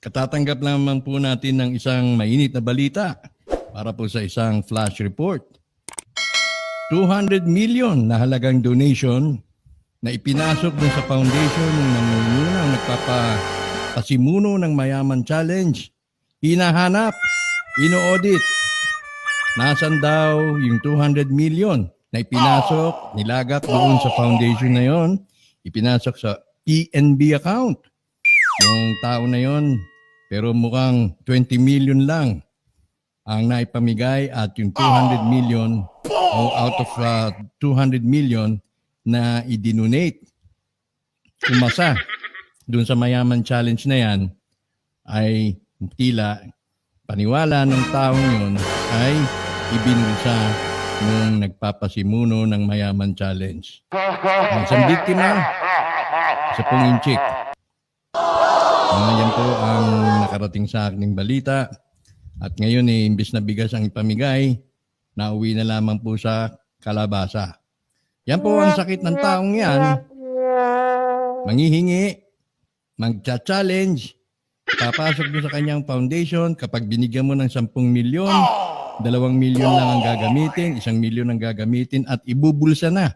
Katatanggap naman po natin ng isang mainit na balita para po sa isang flash report. 200 million na halagang donation na ipinasok dun sa foundation ng nangungunang nagpapasimuno ng Mayaman Challenge. Hinahanap, ino-audit. Nasaan daw yung 200 million na ipinasok, nilagak doon sa foundation na yon, ipinasok sa PNB account ng tao na yon, pero mukhang 20 million lang ang naipamigay at yung 200 million o out of 200 million na i-donate. Umasa doon sa Mayaman Challenge na yan ay tila paniwala ng taong yun ay ibinulsa nung nagpapasimuno ng Mayaman Challenge. Ang isang biktima, isa pong inchik. Yan po ang nakarating sa aking balita. At ngayon imbis na bigas ang ipamigay, nauwi na lamang po sa kalabasa. Yan po ang sakit ng taong yan. Manghihingi, magcha-challenge, papasok doon sa kanyang foundation. Kapag binigyan mo ng 10 milyon, 2 milyon lang ang gagamitin, 1 milyon ang gagamitin at ibubulsa na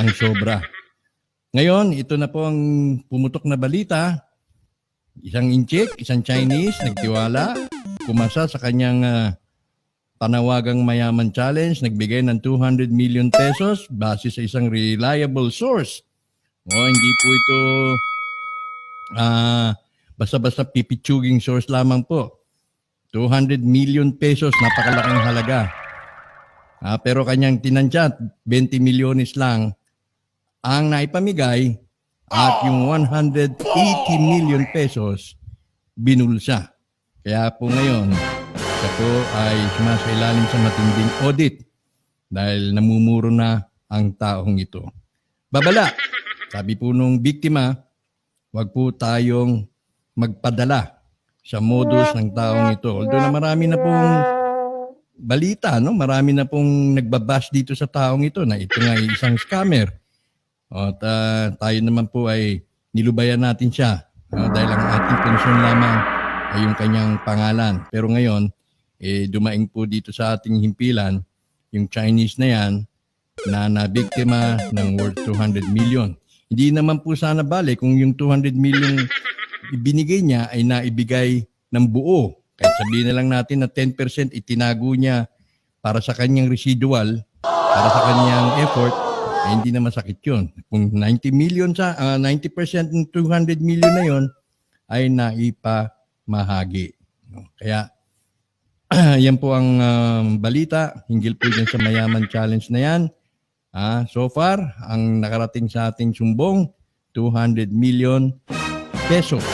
ang sobra. Ngayon, ito na po ang pumutok na balita. Isang inchik, isang Chinese, nagtiwala, kumasa sa kanyang panawagang Mayaman Challenge, nagbigay ng 200 million pesos base sa isang reliable source. Hindi po ito basta-basta pipitsuging source lamang po. 200 million pesos, napakalaking halaga. Pero kanyang tinansya, 20 milyones lang ang naipamigay at yung 180 million pesos binulsa. Kaya po ngayon, siya po ay sumasailalim sa matinding audit dahil namumuro na ang taong ito. Babala, sabi po nung biktima, wag po tayong magpadala sa modus ng taong ito. Although na marami na pong balita, no? Marami na pong nagbabash dito sa taong ito na ito nga ay isang scammer. At tayo naman po ay nilubayan natin siya dahil ang ating concern lamang ay yung kanyang pangalan. Pero ngayon, dumaing po dito sa ating himpilan yung Chinese na yan na nabiktima ng worth 200 million. Hindi naman po sana bale kung yung 200 million ibinigay niya ay naibigay ng buo. Kahit sabihin na lang natin na 10% itinago niya para sa kanyang residual, para sa kanyang effort, ay hindi na masakit yun. Kung 90% ng 200 million na yun ay naipamahagi. Kaya yan po ang balita hinggil po dyan sa Mayaman Challenge na yan. So far, ang nakarating sa ating sumbong, 200 million pesos.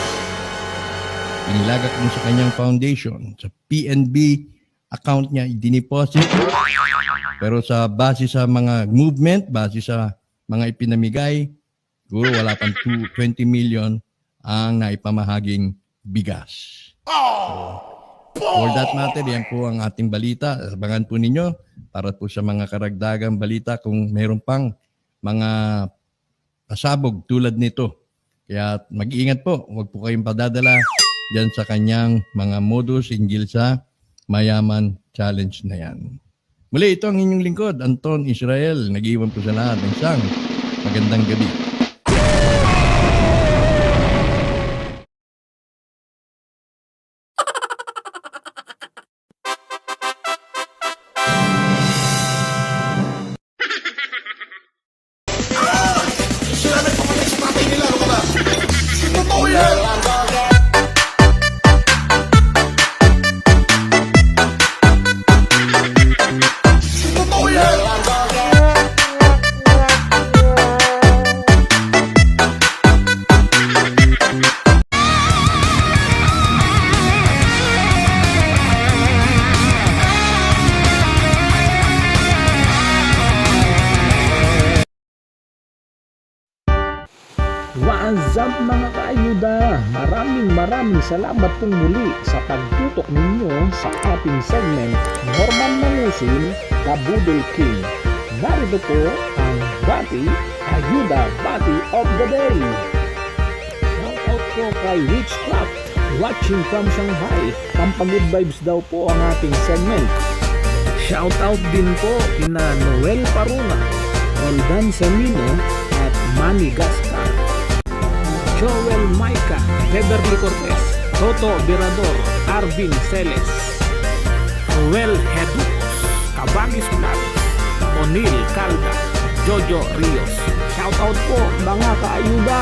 Inilagak mo sa kanyang foundation. Sa PNB account niya, i-deposit. Pero sa base sa mga movement, base sa mga ipinamigay, siguro wala pang 20 million ang naipamahaging bigas. So, for that matter, yan po ang ating balita. Abangan po ninyo para po sa mga karagdagang balita kung meron pang mga pasabog tulad nito. Kaya mag-iingat po, huwag po kayong padadala dyan sa kanyang mga modus hinggil sa Mayaman Challenge na yan. Muli, ito ang inyong lingkod, Anton Israel. Nag-iwan po sa lahat ng isang magandang gabi. What's up mga ka-Ayuda? Maraming salamat pong muli sa pagtutok ninyo sa ating segment Norman Mangusin, the Budol King. Narito po ang Ayuda Bati of the Day. Shout out po kay Witchcraft Watching from Shanghai. Pampagood vibes daw po ang ating segment. Shoutout din po kina Noel Paruna, Roldan Semino at Manny Gascar, Joel Maika, Beverly Cortez, Toto Birador, Arvin Celes, Ruel Hedus, Kabagis Vlog, Monil Calda, Jojo Rios. Shoutout po mga ka-Ayuda.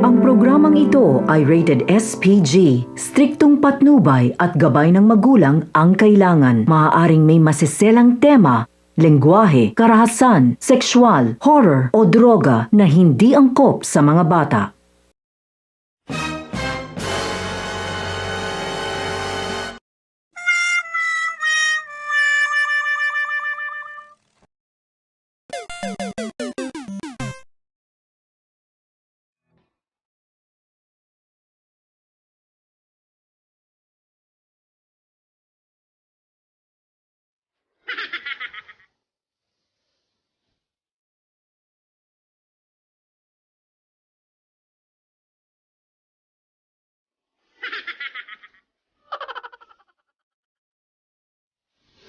Ang programang ito ay rated SPG. Striktong patnubay at gabay ng magulang ang kailangan. Maaaring may masiselang tema, lengguwahe, karahasan, sexual, horror o droga na hindi angkop sa mga bata.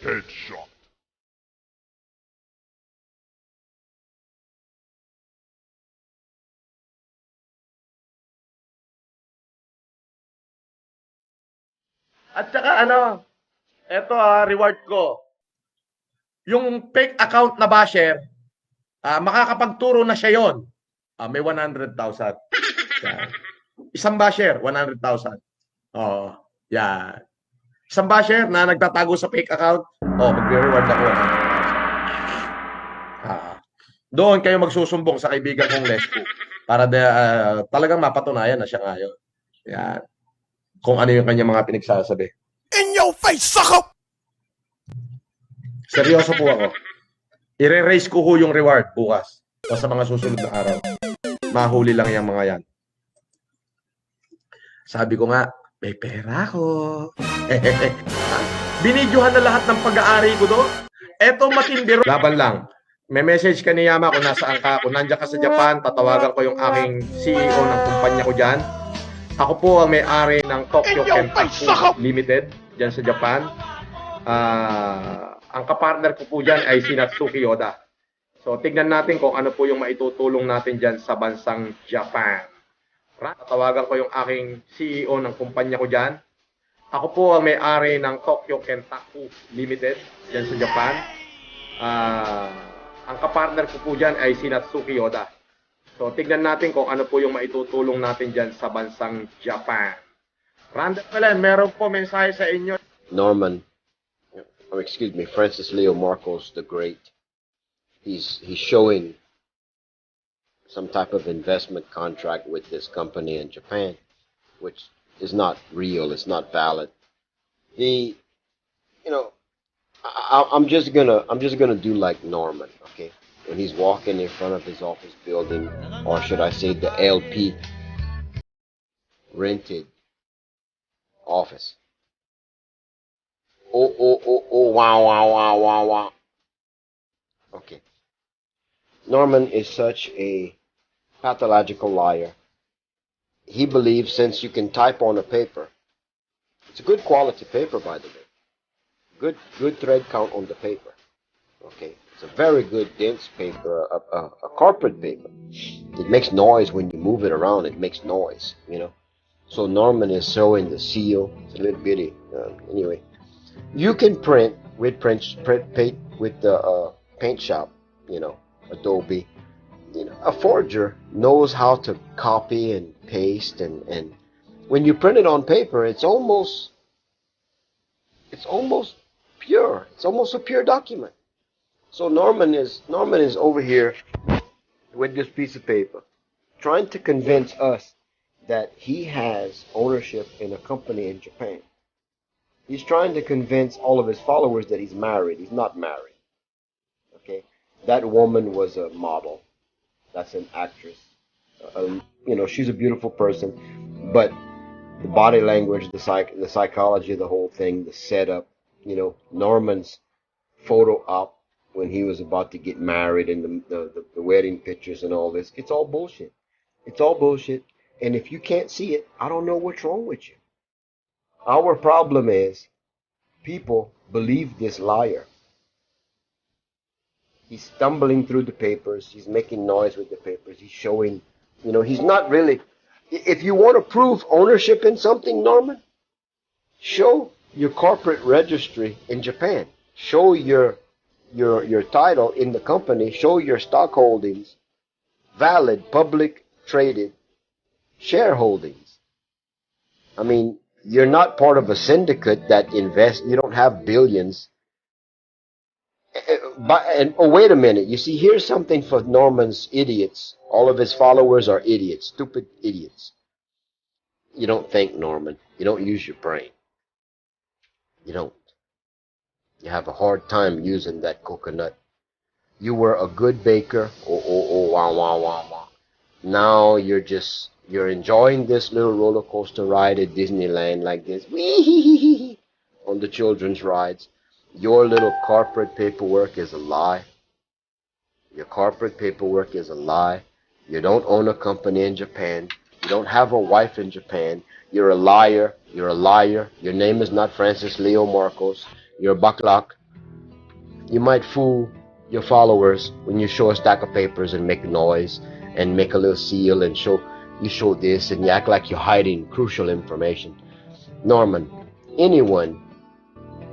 Headshot. At saka eto reward ko. Yung fake account na basher, makakapagturo na siya yon. May 100,000. Yan. Isang basher, 100,000. Oh, yan. Isang basher na nagtatago sa fake account, magre-reward ako. Doon kayo magsusumbong sa kaibigan kong Lesco para talagang mapatunayan na siya ngayon. Yan. Kung ano yung kanya mga pinagsasabi. In your face, sucker! Seryoso po ako. I-raise ko ho yung reward bukas o sa mga susunod na araw. Mahuli lang yung mga yan. Sabi ko nga, may pera ko. Binidyohan na lahat ng pag-aari ko doon. Eto matindi. Laban lang. May message ka ni Yama kung nasaan ka. Kung nandiyan ka sa Japan, tatawagan ko yung aking CEO ng kumpanya ko dyan. Ako po ang may-ari ng Tokyo Kenpaku Limited dyan sa Japan. Ang kapartner ko po dyan ay si Natsuki Yoda. So, tignan natin kung ano po yung maitutulong natin dyan sa bansang Japan. Tatawagan ko yung aking CEO ng kumpanya ko dyan. Ako po ang may-ari ng Tokyo Kenpaku Limited dyan sa Japan. Ang kapartner ko po dyan ay si Natsuki Yoda. So, tignan natin kung ano po yung maitutulong natin dyan sa bansang Japan. Random pala, meron po mensahe sa inyo. Norman, excuse me, Francis Leo Marcos the Great. He's showing some type of investment contract with this company in Japan, which is not real. It's not valid. I'm just gonna do like Norman, okay? When he's walking in front of his office building, or should I say the LP rented office. Oh, wow. Okay. Norman is such a pathological liar. He believes since you can type on a paper, it's a good quality paper, by the way. Good thread count on the paper. Okay. It's a very good dense paper, a corporate paper. It makes noise when you move it around. It makes noise, you know. So Norman is showing the seal. It's a little bitty. Anyway, you can print with paint with the paint shop, you know, Adobe. You know, a forger knows how to copy and paste, and when you print it on paper, it's almost pure. It's almost a pure document. So Norman is over here with this piece of paper, trying to convince us that he has ownership in a company in Japan. He's trying to convince all of his followers that he's married. He's not married. Okay, that woman was a model. That's an actress. She's a beautiful person, but the body language, the psychology, the whole thing, the setup. Norman's photo op when he was about to get married and the wedding pictures and all this. It's all bullshit. It's all bullshit. And if you can't see it, I don't know what's wrong with you. Our problem is people believe this liar. He's stumbling through the papers. He's making noise with the papers. He's showing, he's not really. If you want to prove ownership in something, Norman, show your corporate registry in Japan. Show your title in the company. Show your stock holdings, valid, public traded shareholdings. I mean, you're not part of a syndicate that invests. You don't have billions. Wait a minute. You see, here's something for Norman's idiots. All of his followers are idiots, stupid idiots. You don't think, Norman. You don't use your brain. You don't. You have a hard time using that coconut. You were a good baker. Wah, wah, wah, wah. Now you're enjoying this little roller coaster ride at Disneyland like this. Wee on the children's rides. Your little corporate paperwork is a lie. Your corporate paperwork is a lie. You don't own a company in Japan. You don't have a wife in Japan. You're a liar. You're a liar. Your name is not Francis Leo Marcos. You're a baklak. You might fool your followers when you show a stack of papers and make noise and make a little seal and show this and you act like you're hiding crucial information. Norman, anyone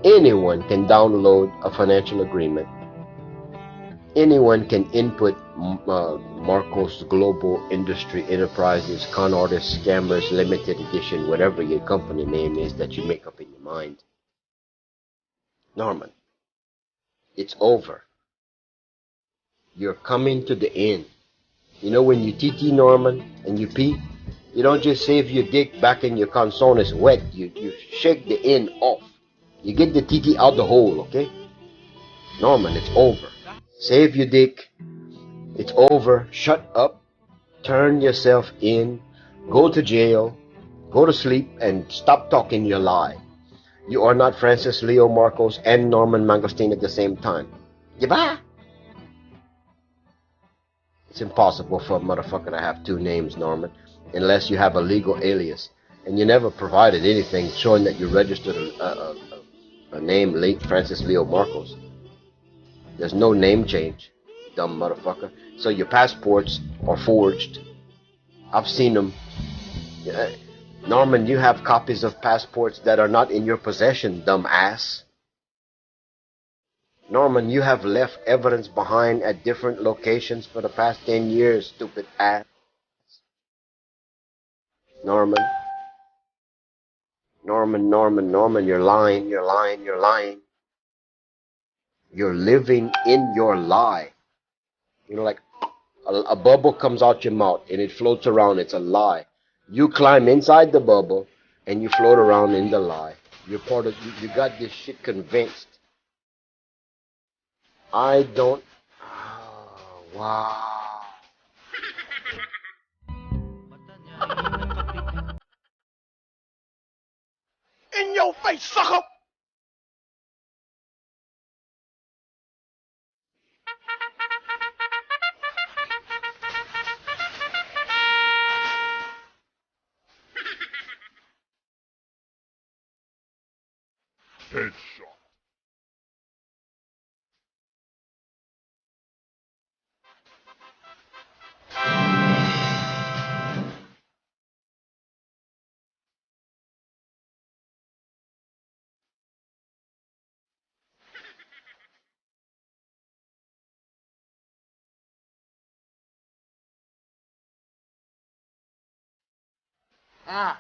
can download a financial agreement. Anyone can input Marcos Global Industry Enterprises, Con Artists, Scammers, Limited Edition, whatever your company name is that you make up in your mind. Norman, it's over. You're coming to the end. You know when you TT, Norman, and you pee, you don't just save your dick back in your consones wet. You shake the end off. You get the TT out the hole, okay? Norman, it's over. Save your dick. It's over. Shut up. Turn yourself in. Go to jail. Go to sleep and stop talking your lie. You are not Francis Leo Marcos and Norman Mangusin at the same time. Yaba! It's impossible for a motherfucker to have two names, Norman, unless you have a legal alias. And you never provided anything showing that you registered a name late Francis Leo Marcos. There's no name change, dumb motherfucker. So your passports are forged. I've seen them. Norman, you have copies of passports that are not in your possession, dumb ass. Norman, you have left evidence behind at different locations for the past 10 years, stupid ass. Norman, you're lying. You're living in your lie. Like a bubble comes out your mouth and it floats around. It's a lie. You climb inside the bubble and you float around in the lie. You're part of. You got this shit convinced. I don't. Oh, wow. In your face, sucker! Headshot. Ah.